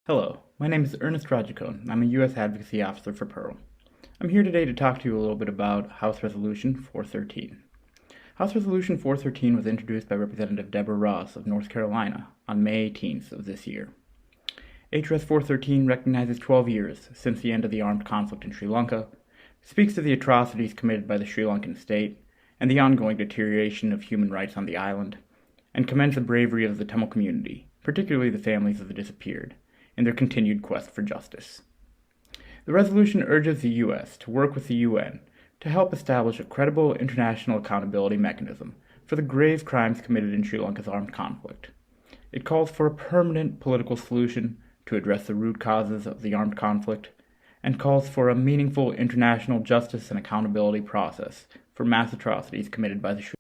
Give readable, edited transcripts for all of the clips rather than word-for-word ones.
Hello, my name is Ernest Rajacone. I'm a U.S. Advocacy Officer for Pearl. I'm here today to talk to you a little bit about House Resolution 413. House Resolution 413 was introduced by Representative Deborah Ross of North Carolina on May 18th of this year. HRS 413 recognizes 12 years since the end of the armed conflict in Sri Lanka, speaks to the atrocities committed by the Sri Lankan state and the ongoing deterioration of human rights on the island, and commends the bravery of the Tamil community, particularly the families of the disappeared, in their continued quest for justice. The resolution urges the U.S. to work with the UN to help establish a credible international accountability mechanism for the grave crimes committed in Sri Lanka's armed conflict. It calls for a permanent political solution to address the root causes of the armed conflict, and calls for a meaningful international justice and accountability process for mass atrocities committed by the Sri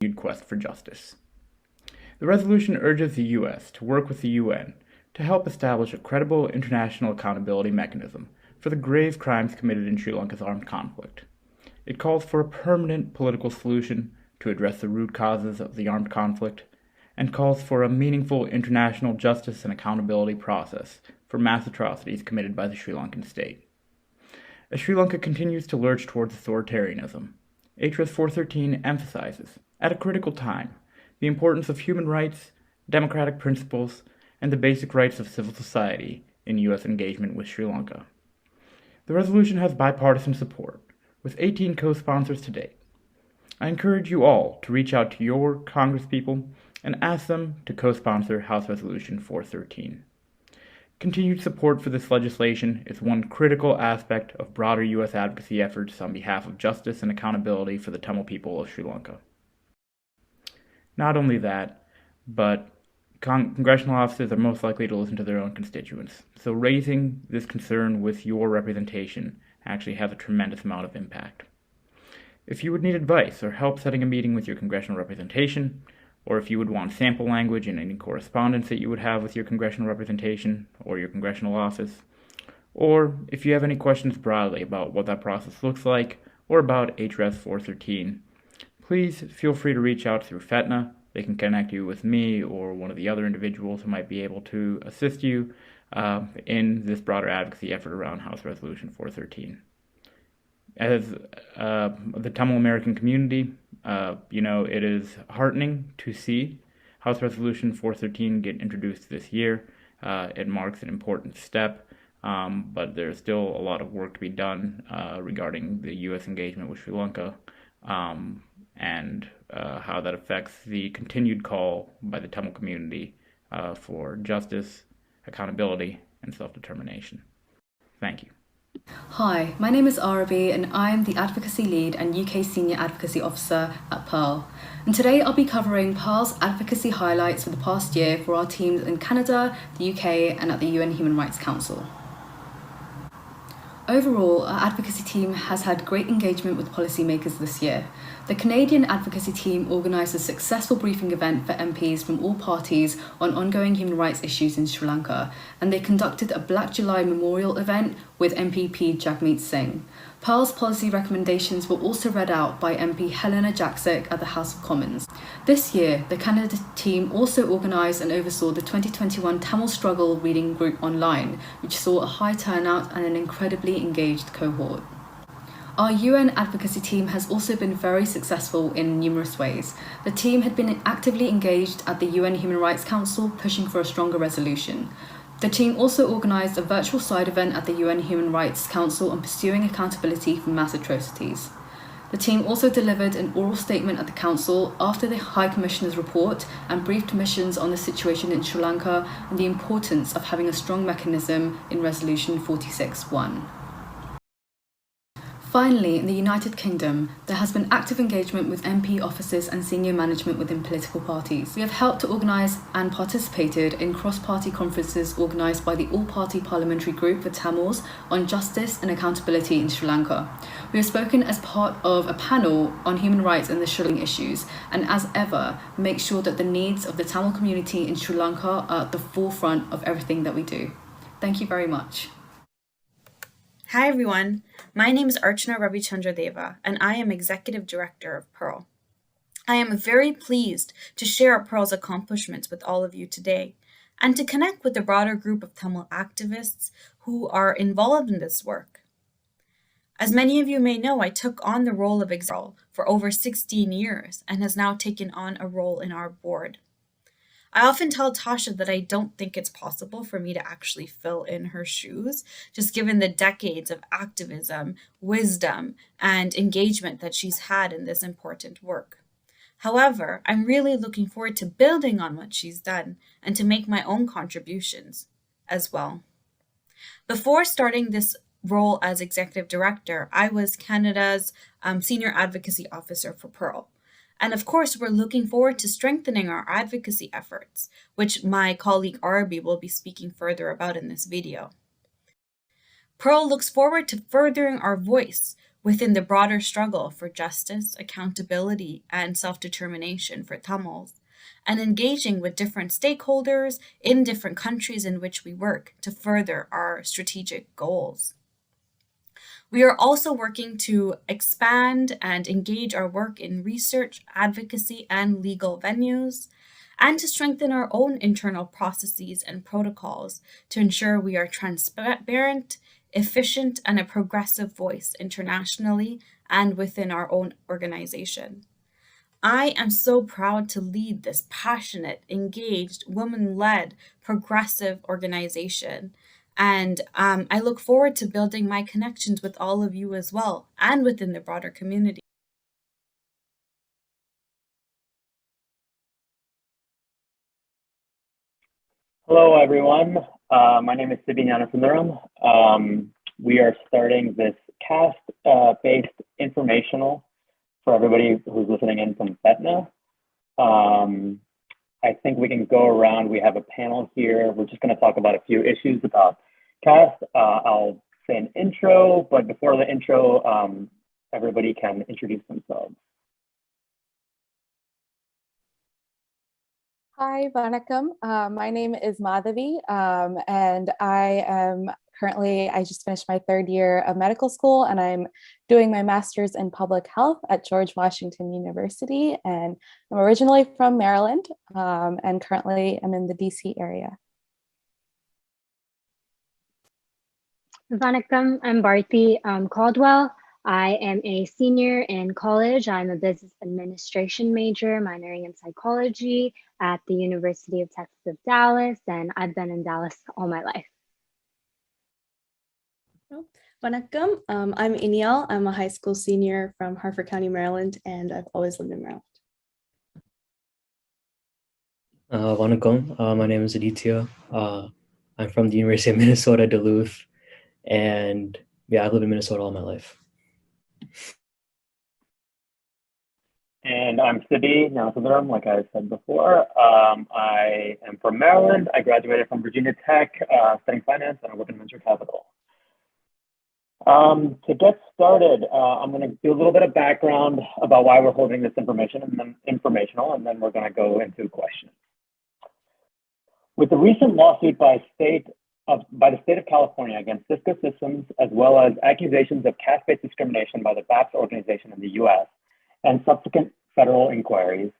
Lankan quest for justice. The resolution urges the U.S. to work with the UN to help establish a credible international accountability mechanism for the grave crimes committed in Sri Lanka's armed conflict. It calls for a permanent political solution to address the root causes of the armed conflict, and calls for a meaningful international justice and accountability process for mass atrocities committed by the Sri Lankan state. As Sri Lanka continues to lurch towards authoritarianism, HRS 413 emphasizes, at a critical time, the importance of human rights, democratic principles, and the basic rights of civil society in U.S. engagement with Sri Lanka. The resolution has bipartisan support, with 18 co-sponsors to date. I encourage you all to reach out to your congresspeople and ask them to co-sponsor House Resolution 413. Continued support for this legislation is one critical aspect of broader U.S. advocacy efforts on behalf of justice and accountability for the Tamil people of Sri Lanka. Not only that, but congressional offices are most likely to listen to their own constituents, so raising this concern with your representation actually has a tremendous amount of impact. If you would need advice or help setting a meeting with your congressional representation, or if you would want sample language in any correspondence that you would have with your congressional representation or your congressional office, or if you have any questions broadly about what that process looks like or about HRS 413, please feel free to reach out through FeTNA. They can connect you with me or one of the other individuals who might be able to assist you in this broader advocacy effort around House Resolution 413. As the Tamil American community, it is heartening to see House Resolution 413 get introduced this year. It marks an important step, but there's still a lot of work to be done regarding the U.S. engagement with Sri Lanka, and how that affects the continued call by the Tamil community for justice, accountability, and self-determination. Thank you. Hi, my name is Arabi and I am the Advocacy Lead and UK Senior Advocacy Officer at Pearl. And today I'll be covering Pearl's advocacy highlights for the past year for our teams in Canada, the UK and at the UN Human Rights Council. Overall, our advocacy team has had great engagement with policymakers this year. The Canadian advocacy team organised a successful briefing event for MPs from all parties on ongoing human rights issues in Sri Lanka, and they conducted a Black July memorial event with MPP Jagmeet Singh. Pearl's policy recommendations were also read out by MP Helena Jaksic at the House of Commons. This year, the Canada team also organised and oversaw the 2021 Tamil Struggle reading group online, which saw a high turnout and an incredibly engaged cohort. Our UN advocacy team has also been very successful in numerous ways. The team had been actively engaged at the UN Human Rights Council, pushing for a stronger resolution. The team also organised a virtual side event at the UN Human Rights Council on pursuing accountability for mass atrocities. The team also delivered an oral statement at the Council after the High Commissioner's report and briefed missions on the situation in Sri Lanka and the importance of having a strong mechanism in Resolution 46.1. Finally, in the United Kingdom, there has been active engagement with MP offices and senior management within political parties. We have helped to organise and participated in cross-party conferences organised by the All-Party Parliamentary Group for Tamils on justice and accountability in Sri Lanka. We have spoken as part of a panel on human rights and the Sri Lankan issues, and as ever, make sure that the needs of the Tamil community in Sri Lanka are at the forefront of everything that we do. Thank you very much. Hi everyone, my name is Archana Ravichandradeva and I am Executive Director of Pearl. I am very pleased to share Pearl's accomplishments with all of you today. and to connect with the broader group of Tamil activists who are involved in this work. As many of you may know, I took on the role of executive for over 16 years and has now taken on a role in our board. I often tell Tasha that I don't think it's possible for me to actually fill in her shoes, just given the decades of activism, wisdom, and engagement that she's had in this important work. However, I'm really looking forward to building on what she's done and to make my own contributions as well. Before starting this role as executive director, I was Canada's senior advocacy officer for Pearl. And of course, we're looking forward to strengthening our advocacy efforts, which my colleague Arby will be speaking further about in this video. Pearl looks forward to furthering our voice within the broader struggle for justice, accountability, and self-determination for Tamils, and engaging with different stakeholders in different countries in which we work to further our strategic goals. We are also working to expand and engage our work in research, advocacy, and legal venues, and to strengthen our own internal processes and protocols to ensure we are transparent, efficient, and a progressive voice internationally and within our own organization. I am so proud to lead this passionate, engaged, woman-led, progressive organization. And I look forward to building my connections with all of you as well, and within the broader community. Hello, everyone. My name is Sibi Gnanasundaram. We are starting this cast-based informational for everybody who's listening in from FeTNA. I think we can go around. We have a panel here. We're just going to talk about a few issues about cast. I'll say an intro, but before the intro, everybody can introduce themselves. Hi, Vanakkam. My name is Madhavi, and I just finished my third year of medical school, and I'm doing my master's in public health at George Washington University. And I'm originally from Maryland, and currently I'm in the DC area. Vanakkam, I'm Bharti Caldwell. I am a senior in college. I'm a business administration major, minoring in psychology at the University of Texas of Dallas, and I've been in Dallas all my life. Vanakkam, I'm Inial. I'm a high school senior from Harford County, Maryland, and I've always lived in Maryland. Vanakkam, my name is Aditya. I'm from the University of Minnesota, Duluth, and yeah, I've lived in Minnesota all my life. And I'm Sibi Gnanasundaram, like I said before. I am from Maryland. I graduated from Virginia Tech, studying finance, and I work in venture capital. To get started, I'm going to do a little bit of background about why we're holding this information and then informational, and then we're going to go into questions. With the recent lawsuit by the state of California against Cisco Systems, as well as accusations of caste-based discrimination by the BAPS organization in the US, and subsequent federal inquiries,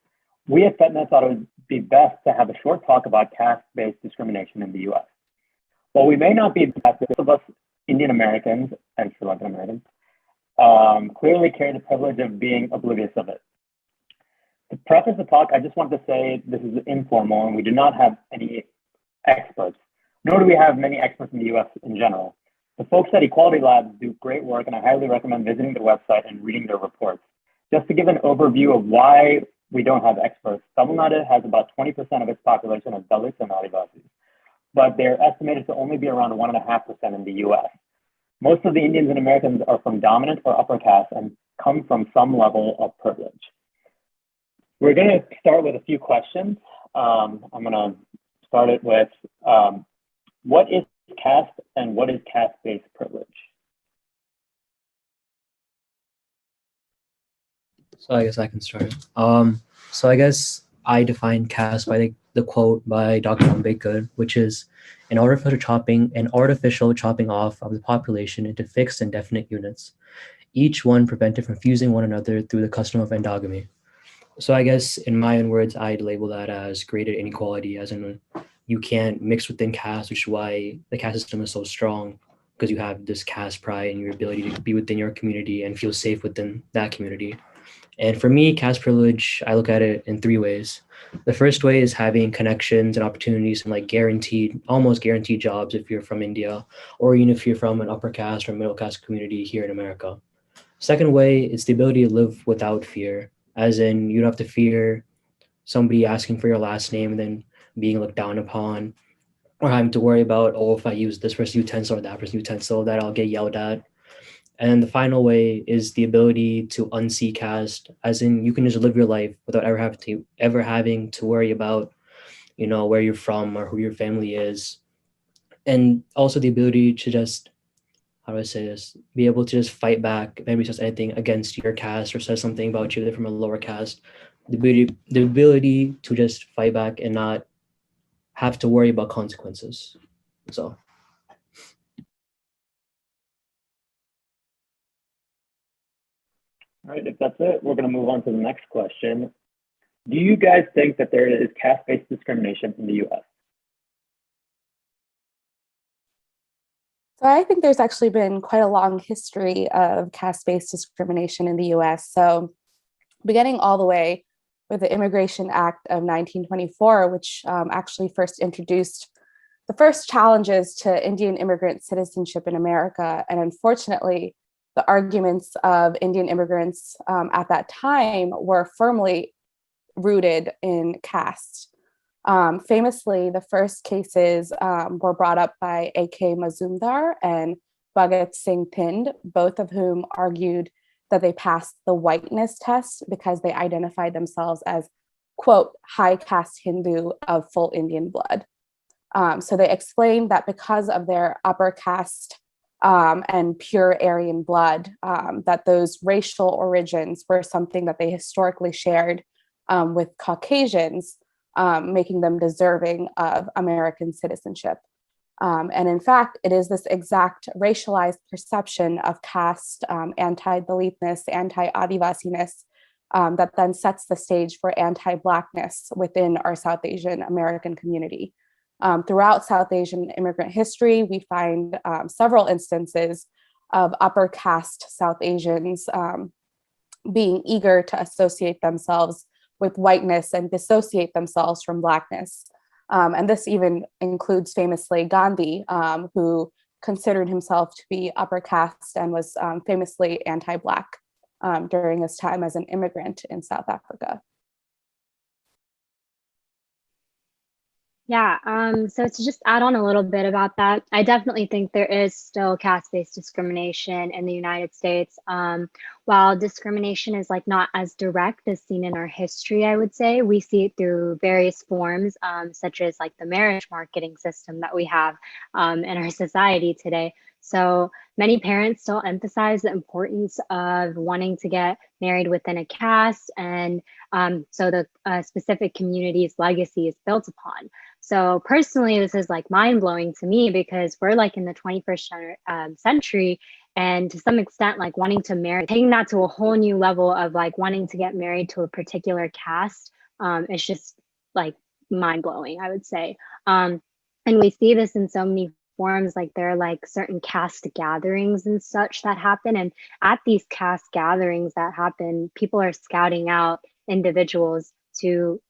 we at FeTNA thought it would be best to have a short talk about caste-based discrimination in the US. While we may not be most of us Indian Americans and Sri Lankan Americans clearly carry the privilege of being oblivious of it. To preface the talk, I just want to say this is informal and we do not have any experts, nor do we have many experts in the US in general. The folks at Equality Labs do great work, and I highly recommend visiting their website and reading their reports. Just to give an overview of why we don't have experts, Tamil Nadu has about 20% of its population as Dalits and Adivasis, but they're estimated to only be around 1.5% in the US. Most of the Indians and Americans are from dominant or upper caste and come from some level of privilege. We're going to start with a few questions. I'm going to start it with, what is caste and what is caste-based privilege? So I guess I can start. So I guess I define caste by the quote by Dr. Ambedkar, which is an artificial chopping off of the population into fixed and definite units, each one prevented from fusing one another through the custom of endogamy. So I guess in my own words, I'd label that as graded inequality, as in you can't mix within caste, which is why the caste system is so strong, because you have this caste pride and your ability to be within your community and feel safe within that community. And for me, caste privilege, I look at it in three ways. The first way is having connections and opportunities and like guaranteed, almost guaranteed jobs if you're from India, or even if you're from an upper caste or middle caste community here in America. Second way is the ability to live without fear, as in you don't have to fear somebody asking for your last name and then being looked down upon, or having to worry about, oh, if I use this person's utensil or that person's utensil, that I'll get yelled at. And the final way is the ability to unsee caste, as in you can just live your life without having to worry about, where you're from or who your family is. And also the ability to just, how do I say this, be able to just fight back if anybody says anything against your caste or says something about you, they're from a lower caste. The ability to just fight back and not have to worry about consequences. So All right, if that's it, we're going to move on to the next question. Do you guys think that there is caste-based discrimination in the U.S.? So I think there's actually been quite a long history of caste-based discrimination in the US. So beginning all the way with the Immigration Act of 1924, which actually first introduced the first challenges to Indian immigrant citizenship in America. And unfortunately, the arguments of Indian immigrants at that time were firmly rooted in caste. Famously, the first cases were brought up by A.K. Mazumdar and Bhagat Singh Thind, both of whom argued that they passed the whiteness test because they identified themselves as, quote, high caste Hindu of full Indian blood. So they explained that because of their upper caste and pure Aryan blood, that those racial origins were something that they historically shared with Caucasians, making them deserving of American citizenship. And in fact, it is this exact racialized perception of caste, anti-Dalitness, anti-Adivasiness, that then sets the stage for anti-Blackness within our South Asian American community. Throughout South Asian immigrant history, we find several instances of upper caste South Asians being eager to associate themselves with whiteness and dissociate themselves from Blackness. And this even includes famously Gandhi, who considered himself to be upper caste and was famously anti-Black during his time as an immigrant in South Africa. Yeah, so to just add on a little bit about that, I definitely think there is still caste-based discrimination in the United States. While discrimination is like not as direct as seen in our history, I would say, we see it through various forms, such as like the marriage marketing system that we have in our society today. So many parents still emphasize the importance of wanting to get married within a caste, and so the specific community's legacy is built upon. So personally, this is like mind blowing to me because we're like in the 21st century, and to some extent, like wanting to marry, taking that to a whole new level of like wanting to get married to a particular caste, it's just like mind blowing, I would say. And we see this in so many forms, like there are like certain caste gatherings and such that happen. And at these caste gatherings that happen, people are scouting out individuals to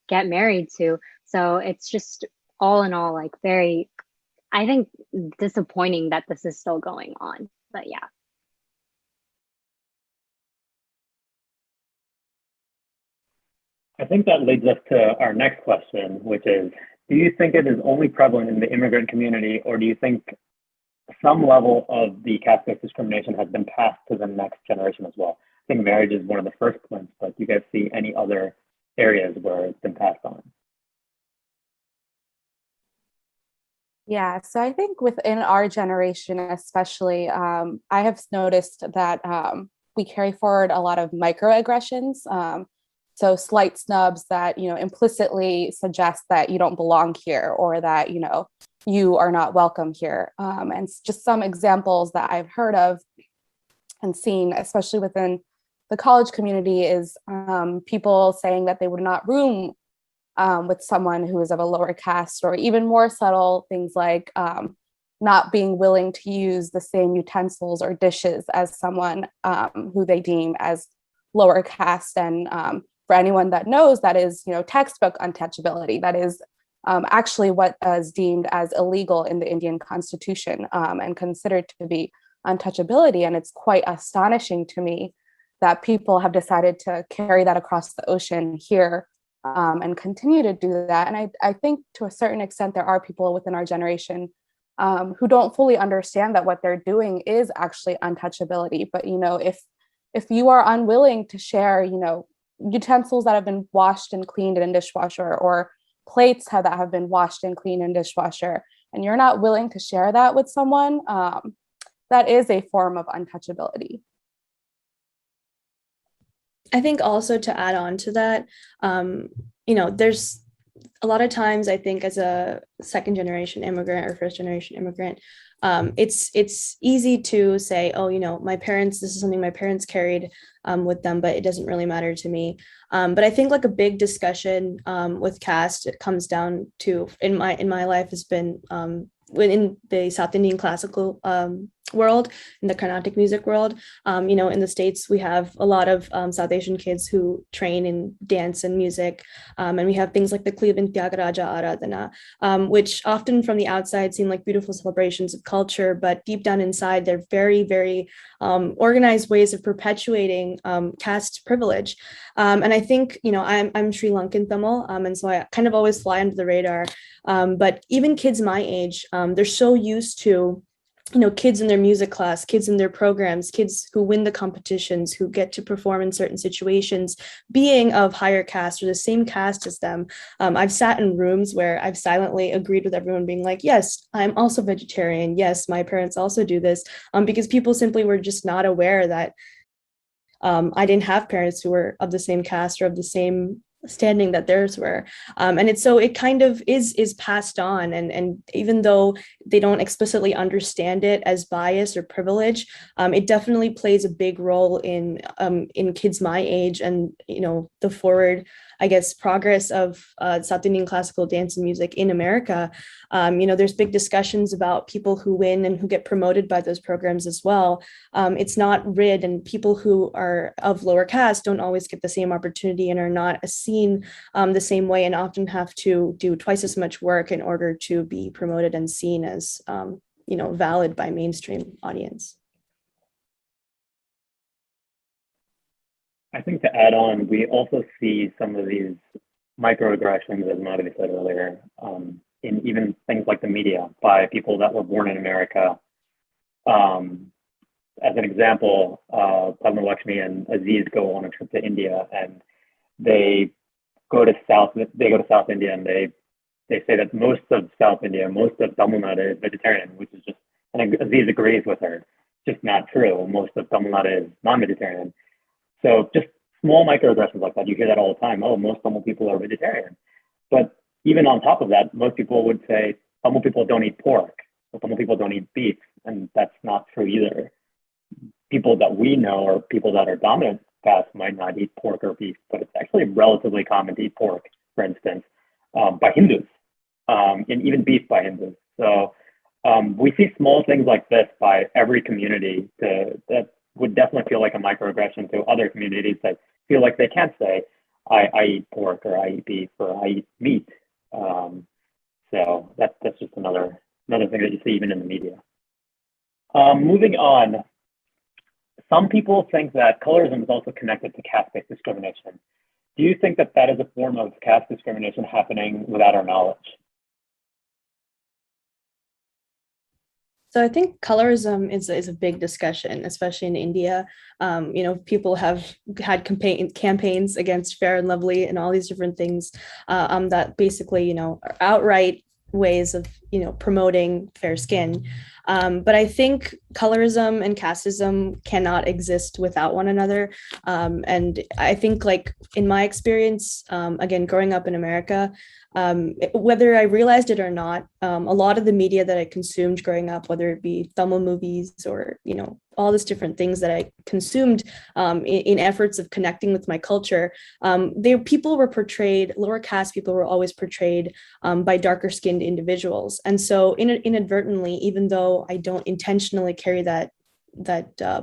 get married to. So it's just all in all, like very, I think, disappointing that this is still going on. But yeah. I think that leads us to our next question, which is, do you think it is only prevalent in the immigrant community, or do you think some level of the caste-based discrimination has been passed to the next generation as well? I think marriage is one of the first points, but do you guys see any other areas where it's been passed on? Yeah, so I think within our generation, especially, I have noticed that we carry forward a lot of microaggressions. So slight snubs that, implicitly suggest that you don't belong here, or that, you are not welcome here. And just some examples that I've heard of and seen, especially within the college community, is people saying that they would not room with someone who is of a lower caste, or even more subtle things like not being willing to use the same utensils or dishes as someone who they deem as lower caste. And for anyone that knows, that is, textbook untouchability. That is actually what is deemed as illegal in the Indian constitution and considered to be untouchability. And it's quite astonishing to me that people have decided to carry that across the ocean here and continue to do that. And I think to a certain extent, there are people within our generation who don't fully understand that what they're doing is actually untouchability. But, if you are unwilling to share, utensils that have been washed and cleaned in a dishwasher, or plates that have been washed and cleaned in dishwasher, and you're not willing to share that with someone, that is a form of untouchability. I think also to add on to that, there's a lot of times, I think, as a second generation immigrant or first generation immigrant, it's easy to say, oh, my parents, this is something my parents carried with them, but it doesn't really matter to me. But I think like a big discussion with caste, it comes down to, in my life, has been in the South Indian classical world, in the Carnatic music world. In the States, we have a lot of South Asian kids who train in dance and music. And we have things like the Cleveland Tyagaraja Aradhana, which often from the outside seem like beautiful celebrations of culture, but deep down inside, they're very, very organized ways of perpetuating caste privilege. And I think, I'm Sri Lankan Tamil, and so I kind of always fly under the radar. But even kids my age, they're so used to kids in their music class, kids in their programs, kids who win the competitions, who get to perform in certain situations, being of higher caste or the same caste as them. I've sat in rooms where I've silently agreed with everyone, being like, yes, I'm also vegetarian. Yes, my parents also do this, because people simply were just not aware that I didn't have parents who were of the same caste or of the same standing that theirs were. And it kind of is passed on. And even though they don't explicitly understand it as bias or privilege, it definitely plays a big role in kids my age and, the forward, I guess, progress of South Indian classical dance and music in America. There's big discussions about people who win and who get promoted by those programs as well. It's not rid, and people who are of lower caste don't always get the same opportunity and are not seen the same way, and often have to do twice as much work in order to be promoted and seen as valid by mainstream audience. I think to add on, we also see some of these microaggressions, as Madhavi said earlier, in even things like the media by people that were born in America. As an example, Padma Lakshmi and Aziz go on a trip to India, and they go to South India, and they say that most of South India, most of Tamil Nadu is vegetarian, which is just, and Aziz agrees with her, it's just not true. Most of Tamil Nadu is non-vegetarian. So just small microaggressions like that, you hear that all the time. Oh, most Tamil people are vegetarian. But even on top of that, most people would say Tamil people don't eat pork, or Tamil people don't eat beef, and that's not true either. People that we know, or people that are dominant caste, might not eat pork or beef, but it's actually relatively common to eat pork, for instance, by Hindus, and even beef by Hindus. So we see small things like this by every community that would definitely feel like a microaggression to other communities that feel like they can't say, I eat pork, or I eat beef, or I eat meat. So that's just another thing that you see even in the media. Moving on, some people think that colorism is also connected to caste-based discrimination. Do you think that that is a form of caste discrimination happening without our knowledge? So I think colorism is a big discussion, especially in India. People have had campaigns against Fair and Lovely and all these different things that basically, are outright ways of, promoting fair skin. But I think colorism and casteism cannot exist without one another. And I think, like, in my experience, again, growing up in America, whether I realized it or not, a lot of the media that I consumed growing up, whether it be Tamil movies or, all these different things that I consumed in efforts of connecting with my culture, people were portrayed, lower caste people were always portrayed by darker skinned individuals. And so inadvertently, even though I don't intentionally carry that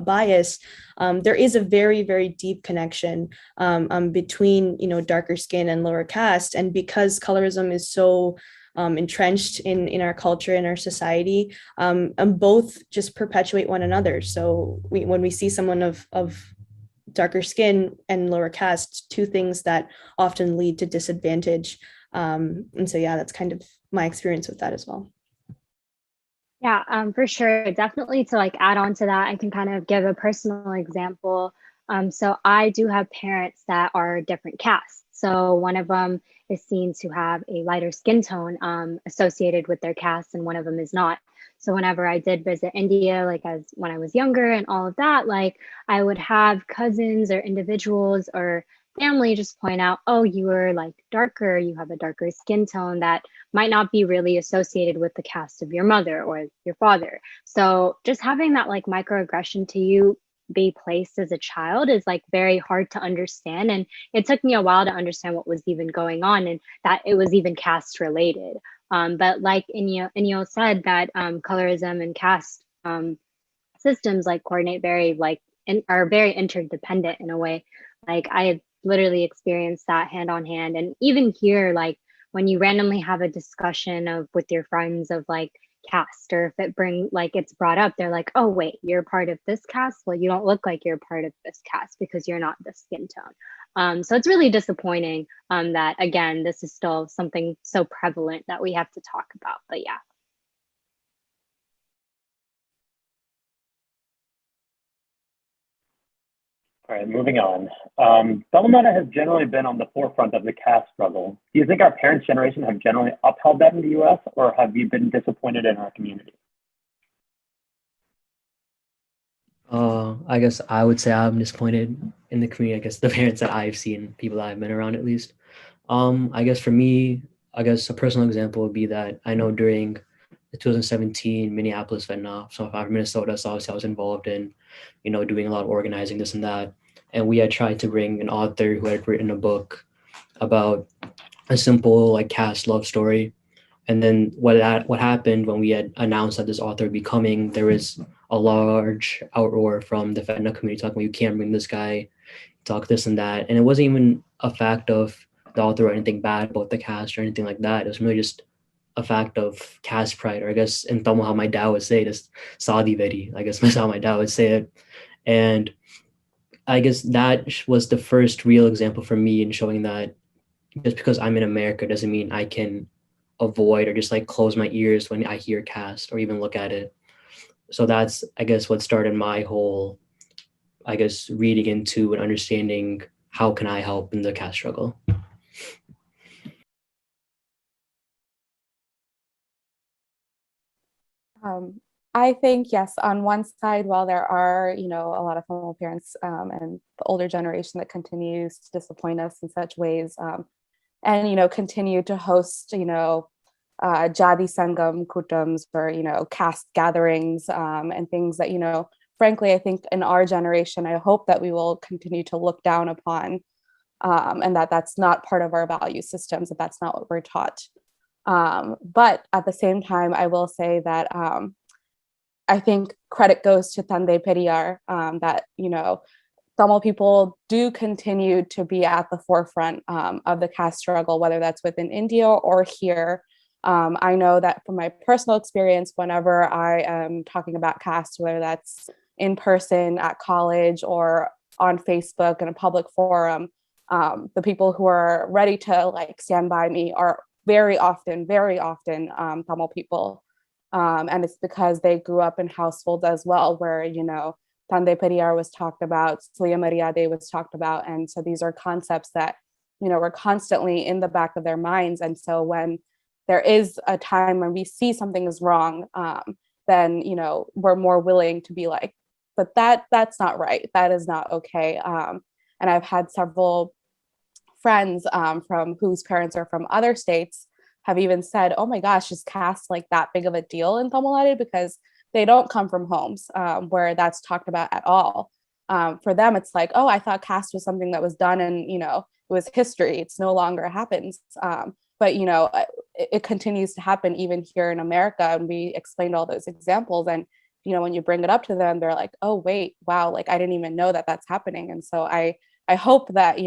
bias, there is a very, very deep connection between, darker skin and lower caste. And because colorism is so entrenched in our culture, in our society, both just perpetuate one another. So when we see someone of darker skin and lower caste, two things that often lead to disadvantage. And so, yeah, that's kind of my experience with that as well. Yeah, for sure. Definitely to like add on to that, I can kind of give a personal example. So I do have parents that are different castes. So one of them is seen to have a lighter skin tone associated with their caste, and one of them is not. So whenever I did visit India, like as when I was younger and all of that, like I would have cousins or individuals or family just point out, oh, you are like darker, you have a darker skin tone that might not be really associated with the caste of your mother or your father. So just having that like microaggression to you be placed as a child is like very hard to understand. And it took me a while to understand what was even going on and that it was even caste related. But like Inyo said, that colorism and caste systems like coordinate very like are very interdependent in a way. Like I have literally experienced that hand on hand. And even here, like when you randomly have a discussion of with your friends of like caste, or if it's brought up, they're like, oh wait, you're part of this caste, well you don't look like you're part of this caste because you're not this skin tone. So it's really disappointing that again this is still something so prevalent that we have to talk about. But yeah. All right, moving on. Tamil has generally been on the forefront of the caste struggle. Do you think our parents' generation have generally upheld that in the US, or have you been disappointed in our community? I guess I would say I'm disappointed in the community. I guess the parents that I've seen, people that I've been around at least. I guess for me, I guess a personal example would be that I know during the 2017 Minneapolis FeTNA, so I'm from Minnesota, so obviously I was involved in, doing a lot of organizing, this and that. And we had tried to bring an author who had written a book about a simple like caste love story. And then what happened when we had announced that this author would be coming, there was a large outroar from the FeTNA community talking about you can't bring this guy, talk this and that. And it wasn't even a fact of the author or anything bad about the cast or anything like that. It was really just a fact of caste pride, or I guess in Tamil how my dad would say it is Saudi Vedi. I guess that's how my dad would say it. And I guess that was the first real example for me in showing that just because I'm in America doesn't mean I can avoid or just like close my ears when I hear caste or even look at it. So that's, I guess, what started my whole, I guess, reading into and understanding how can I help in the caste struggle. I think, yes, on one side, while there are, a lot of Tamil parents and the older generation that continues to disappoint us in such ways, and, continue to host, Jadi Sangam Kutams or, caste gatherings and things that, frankly, I think in our generation, I hope that we will continue to look down upon and that's not part of our value systems, that that's not what we're taught. But at the same time, I will say that I think credit goes to Tande Periyar, that, Tamil people do continue to be at the forefront of the caste struggle, whether that's within India or here. I know that from my personal experience, whenever I am talking about caste, whether that's in person at college or on Facebook in a public forum, the people who are ready to like stand by me are very often Tamil people. And it's because they grew up in households as well, where, Tande Periyar was talked about, Sliya Mariyade was talked about. And so these are concepts that, were constantly in the back of their minds. And so when there is a time when we see something is wrong, then, we're more willing to be like, but that's not right. That is not okay. And I've had several friends from whose parents are from other states have even said, oh my gosh, is caste like that big of a deal in Tamil Nadu? Because they don't come from homes where that's talked about at all. For them, it's like, oh, I thought caste was something that was done and, it was history. It's no longer happens. But, it continues to happen even here in America. And we explained all those examples. And, when you bring it up to them, they're like, oh, wait, wow, like I didn't even know that that's happening. And so I hope that,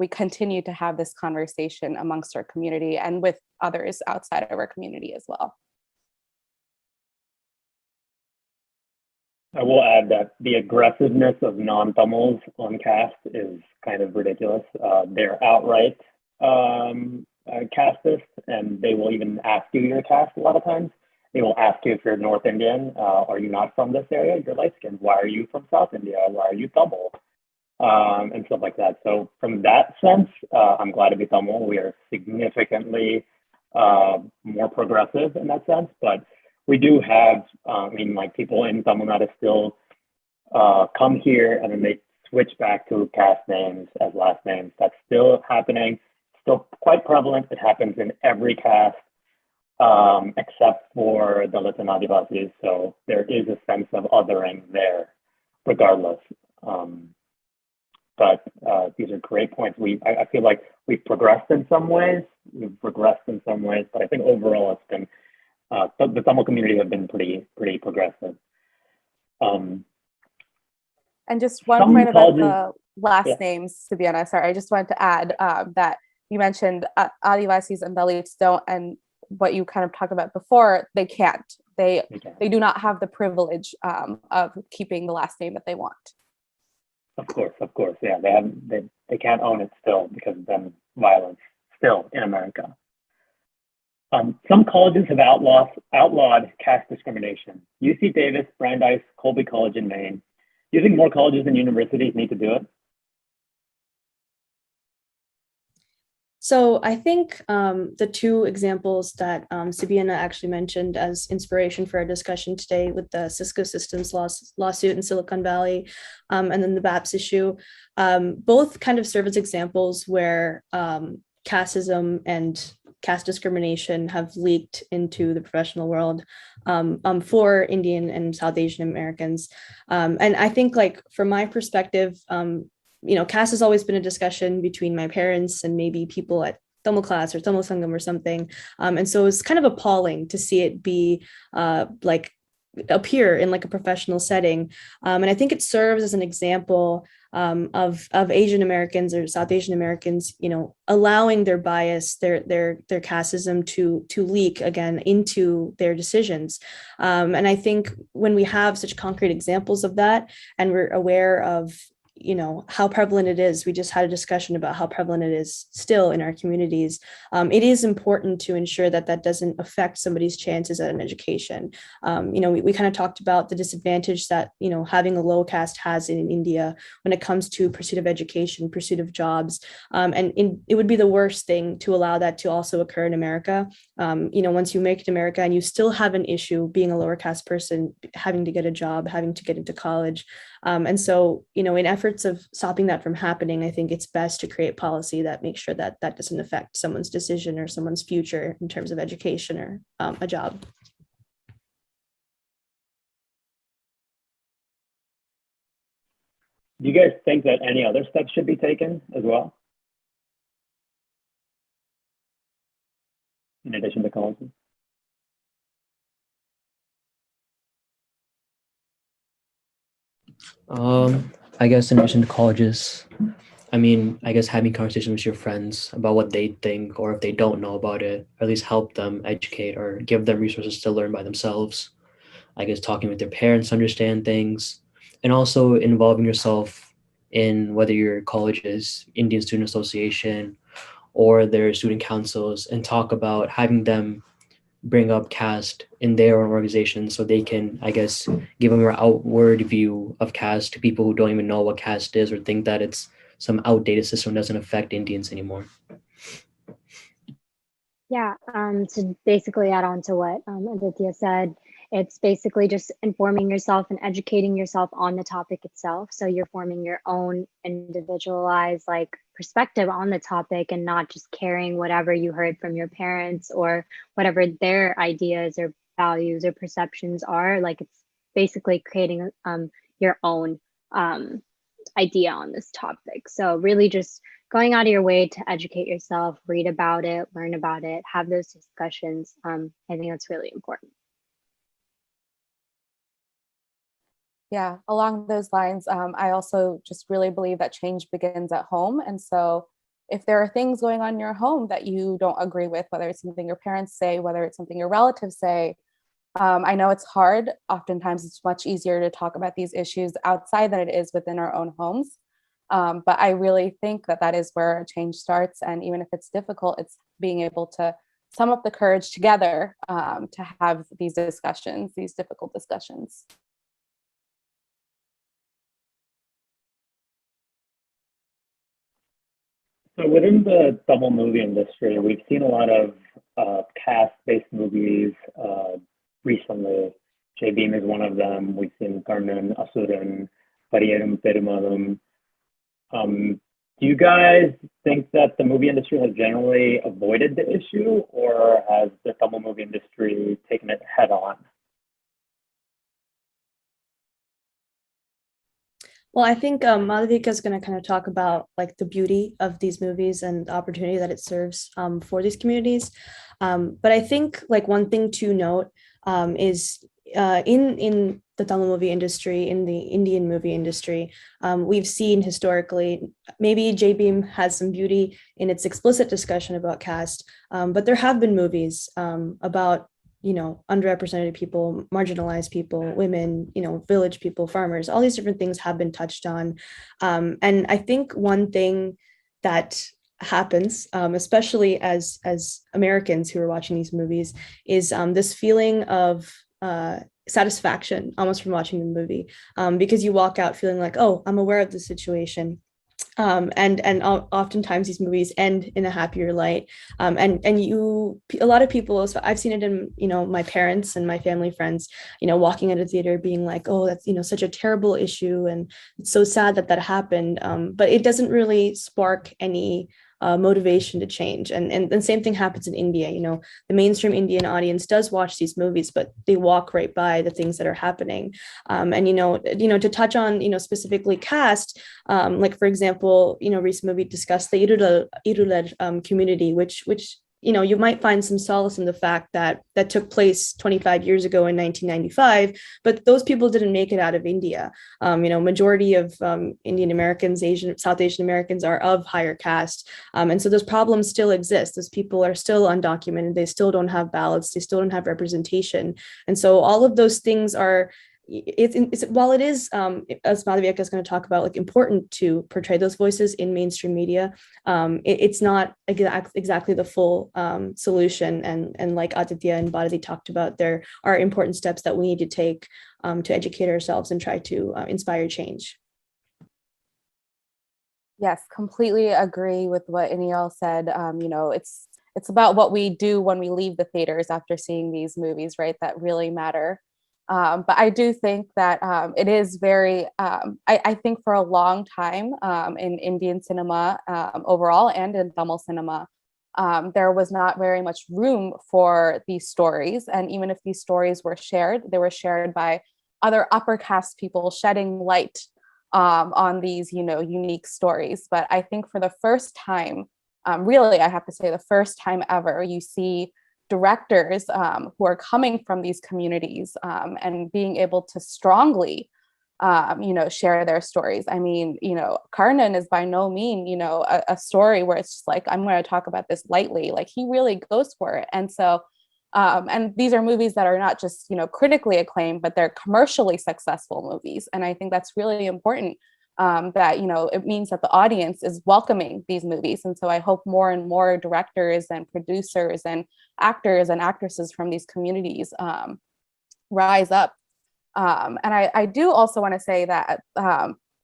we continue to have this conversation amongst our community and with others outside of our community as well. I will add that the aggressiveness of non-Tamils on caste is kind of ridiculous. They're outright casteist, and they will even ask you your caste a lot of times. They will ask you if you're North Indian, are you not from this area? You're light skinned. Why are you from South India? Why are you Tamil? And stuff like that. So from that sense, I'm glad to be Tamil. We are significantly more progressive in that sense, but we do have, like people in Tamil Nadu still come here and then they switch back to caste names as last names. That's still happening, still quite prevalent. It happens in every caste except for Dalits and Adivasis. So there is a sense of othering there, regardless. But these are great points. I feel like we've progressed in some ways, we've regressed in some ways, but I think overall it's been the Tamil community have been pretty progressive. And just one point about the last names, to be honest, sorry, I just wanted to add that you mentioned Adivasis and Dalits don't, and what you kind of talked about before, they can't. They do not have the privilege of keeping the last name that they want. Of course, yeah. They can't own it still because of then violence still in America. Some colleges have outlawed caste discrimination. UC Davis, Brandeis, Colby College in Maine. Do you think more colleges and universities need to do it? So I think the two examples that Sabiana actually mentioned as inspiration for our discussion today with the Cisco Systems lawsuit in Silicon Valley and then the BAPS issue, both kind of serve as examples where casteism and caste discrimination have leaked into the professional world for Indian and South Asian Americans. And I think, like, from my perspective, caste has always been a discussion between my parents and maybe people at Tamil class or Tamil Sangam or something. And so it's kind of appalling to see it be appear in like a professional setting. And I think it serves as an example of Asian Americans or South Asian Americans, allowing their bias, their casteism to leak again into their decisions. And I think when we have such concrete examples of that, and we're aware of how prevalent it is. We just had a discussion about how prevalent it is still in our communities. It is important to ensure that that doesn't affect somebody's chances at an education. We kind of talked about the disadvantage that, having a low caste has in India when it comes to pursuit of education, pursuit of jobs. It would be the worst thing to allow that to also occur in America. Once you make it in America and you still have an issue being a lower caste person, having to get a job, having to get into college. And so, in efforts of stopping that from happening, I think it's best to create policy that makes sure that that doesn't affect someone's decision or someone's future in terms of education or a job. Do you guys think that any other steps should be taken as well? In addition to colleges? I guess in addition to colleges, I guess having conversations with your friends about what they think, or if they don't know about it, or at least help them educate or give them resources to learn by themselves. I guess talking with their parents to understand things, and also involving yourself in whether your college is Indian Student Association or their student councils, and talk about having them bring up caste in their own organization so they can, I guess, give a more outward view of caste to people who don't even know what caste is or think that it's some outdated system that doesn't affect Indians anymore. Yeah, to basically add on to what Aditya said, it's basically just informing yourself and educating yourself on the topic itself. So you're forming your own individualized perspective on the topic and not just carrying whatever you heard from your parents or whatever their ideas or values or perceptions are. Like it's basically creating your own idea on this topic. So really just going out of your way to educate yourself, read about it, learn about it, have those discussions. I think that's really important. Yeah, along those lines, I also just really believe that change begins at home. And so if there are things going on in your home that you don't agree with, whether it's something your parents say, whether it's something your relatives say, I know it's hard. Oftentimes it's much easier to talk about these issues outside than it is within our own homes. But I really think that that is where change starts. And even if it's difficult, it's being able to sum up the courage together to have these discussions, these difficult discussions. So within the Tamil movie industry, we've seen a lot of caste-based movies recently. J Beam is one of them. We've seen Karnan, Asuran, Pariyerum Perumalum. Do you guys think that the movie industry has generally avoided the issue, or has the Tamil movie industry taken it head on? Well, I think Madhvika is going to kind of talk about like the beauty of these movies and the opportunity that it serves for these communities. But I think like one thing to note is in the Tamil movie industry, in the Indian movie industry, we've seen historically, maybe J Beam has some beauty in its explicit discussion about caste, but there have been movies about underrepresented people, marginalized people, women, village people, farmers, all these different things have been touched on. And I think one thing that happens, especially as Americans who are watching these movies, is this feeling of satisfaction almost from watching the movie, because you walk out feeling like, oh, I'm aware of the situation. And oftentimes these movies end in a happier light, and a lot of people, I've seen it in my parents and my family friends, walking out of theater being like, oh, that's such a terrible issue and it's so sad that happened, but it doesn't really spark any motivation to change. And the same thing happens in India. The mainstream Indian audience does watch these movies, but they walk right by the things that are happening. And to touch on specifically caste, like for example, recent movie discussed the Irular community, which you might find some solace in the fact that took place 25 years ago in 1995, but those people didn't make it out of India. Majority of Indian Americans, South Asian Americans are of higher caste. And so those problems still exist. Those people are still undocumented. They still don't have ballots. They still don't have representation. And so all of those things are, while it is, as Madhvika is going to talk about, like important to portray those voices in mainstream media, it's not exactly the full solution. And like Aditya and Bharati talked about, there are important steps that we need to take to educate ourselves and try to inspire change. Yes, completely agree with what Iniel said. It's about what we do when we leave the theaters after seeing these movies, right? That really matter. But I do think that it is very, I think for a long time in Indian cinema overall and in Tamil cinema, there was not very much room for these stories. And even if these stories were shared, they were shared by other upper caste people shedding light on these, unique stories. But I think for the first time, really, I have to say the first time ever, you see directors who are coming from these communities and being able to strongly, share their stories. I mean, Karnan is by no means, a story where it's just like, I'm going to talk about this lightly. Like he really goes for it. And so, and these are movies that are not just, critically acclaimed, but they're commercially successful movies. And I think that's really important. That it means that the audience is welcoming these movies. And so I hope more and more directors and producers and actors and actresses from these communities rise up. And I do also want to say that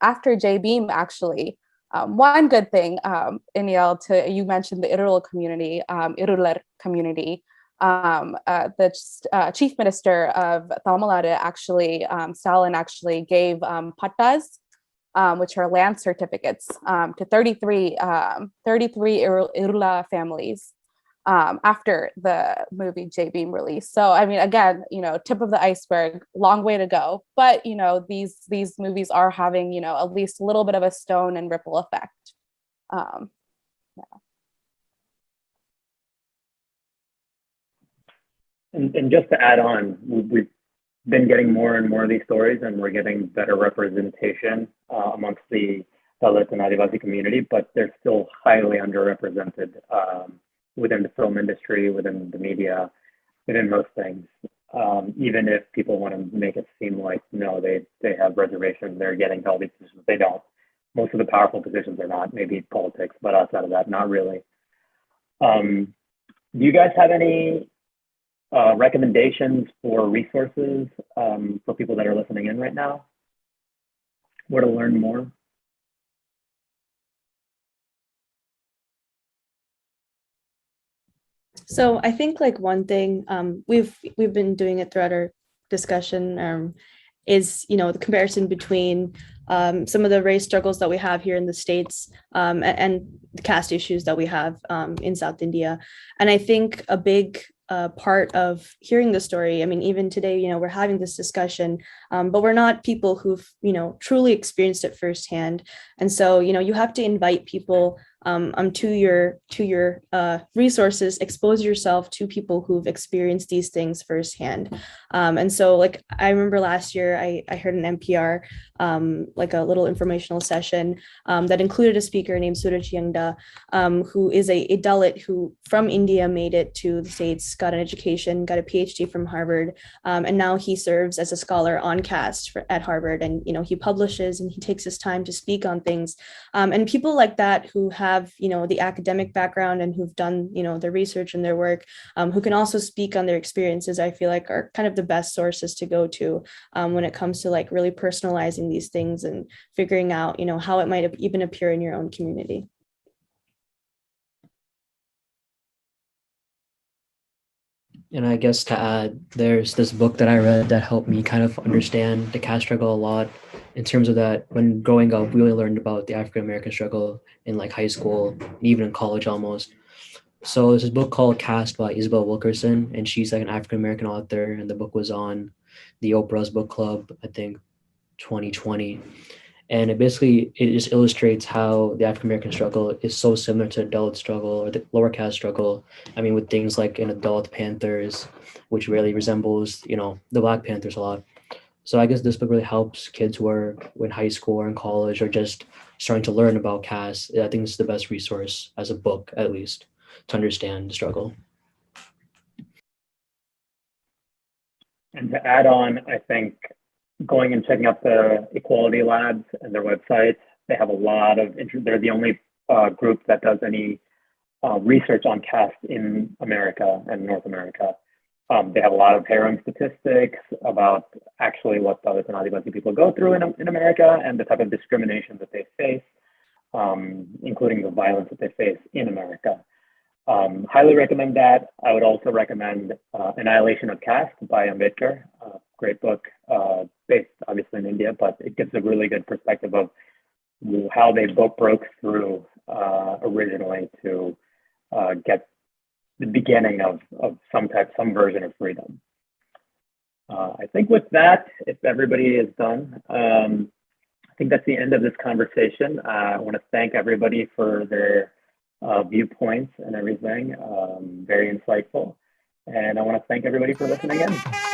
after J Beam, actually, one good thing, Iniel, you mentioned the Irular community. The chief minister of Tamil Nadu actually, Stalin actually gave pattas, which are land certificates, to 33 Irula families after the movie J Beam release. So I mean, again, tip of the iceberg, long way to go. But these movies are having at least a little bit of a stone and ripple effect. Yeah. And just to add on, we've been getting more and more of these stories, and we're getting better representation amongst the Dalit and Adivasi community, but they're still highly underrepresented within the film industry, within the media, within most things. Even if people want to make it seem like, no, they have reservations, they're getting to all these positions, they don't. Most of the powerful positions are not, maybe politics, but outside of that, not really. Do you guys have any recommendations for resources for people that are listening in right now? Where to learn more? So I think like one thing we've been doing it throughout our discussion is the comparison between some of the race struggles that we have here in the States and the caste issues that we have in South India. And I think a big part of hearing the story, I mean, even today, we're having this discussion, but we're not people who've, truly experienced it firsthand. And so, you have to invite people to your resources, expose yourself to people who've experienced these things firsthand. And so like, I remember last year, I heard an NPR, like a little informational session that included a speaker named Suraj Yangda, who is a Dalit who from India made it to the States, got an education, got a PhD from Harvard, and now he serves as a scholar on caste at Harvard. And, he publishes and he takes his time to speak on things. And people like that who have, the academic background and who've done, their research and their work, who can also speak on their experiences, I feel like are kind of the best sources to go to when it comes to like really personalizing these things and figuring out, how it might even appear in your own community. And I guess to add, there's this book that I read that helped me kind of understand the caste struggle a lot. In terms of that, when growing up, we really learned about the African American struggle in like high school, even in college almost. So there's this book called Caste by Isabel Wilkerson, and she's like an African American author, and the book was on the Oprah's book club, I think 2020. And it just illustrates how the African American struggle is so similar to the Dalit struggle or the lower caste struggle. I mean, with things like in the Dalit Panthers, which really resembles, the Black Panthers a lot. So I guess this book really helps kids who are in high school or in college or just starting to learn about caste. I think it's the best resource as a book, at least, to understand the struggle. And to add on, I think going and checking out the Equality Labs and their website, they have a lot of interest. They're the only group that does any research on caste in America and North America. They have a lot of harrowing statistics about actually what Dalit and Adivasi people go through in America and the type of discrimination that they face, including the violence that they face in America. Highly recommend that. I would also recommend Annihilation of Caste by Ambedkar. Great book, based obviously in India, but it gives a really good perspective of how they both broke through originally to get the beginning of some version of freedom. I think with that, if everybody is done, I think that's the end of this conversation. I want to thank everybody for their viewpoints and everything. Very insightful. And I want to thank everybody for listening in.